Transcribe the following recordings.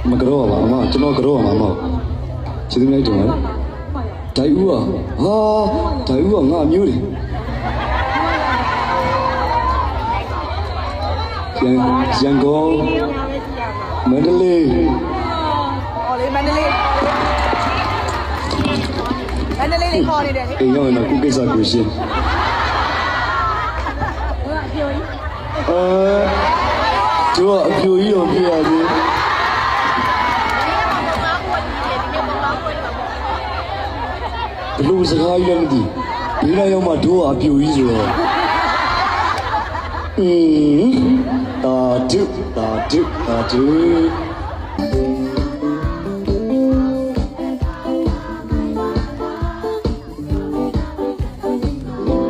မကြောပါမကျွန်တော်ကြောပါမကျေးဇူးများတင်ပါတယ်ဒိုင်ဦးဟာဒိုင်ဦးကငါမျိုးတယ်ရန်ကုန်မန္တလေးမန္တလေးလေးခေါ်နေတယ်လေအိမ်ရောက်ရင်တော့ကုကိစ္စကိုရှင်းကျိုးအပြိုကြီးတော့ပြရသေးဘလို့စကားကြီးလည်းမသိဘေးလာရောက်မှတို့ကအပြိုကြီးဆိုတော့တာဒု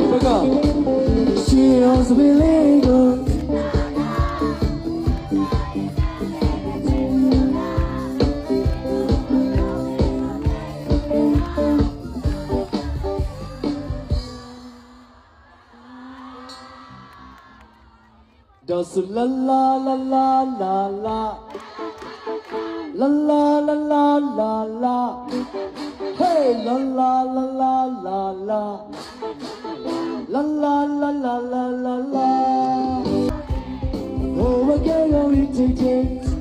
ဘကရှေးအောင်စပင်းလေးကိုDoes la la la la la la la la la la la la Hey la la la la la la la la la la la la la Oh again oh it takes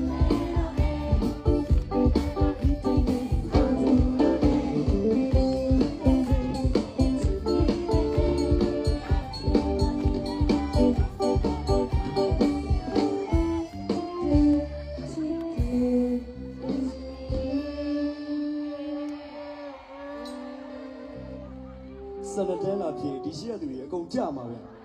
Saladella ဖြစ်ဒီရှိရသူတွေအကုန်ကြမှာပဲ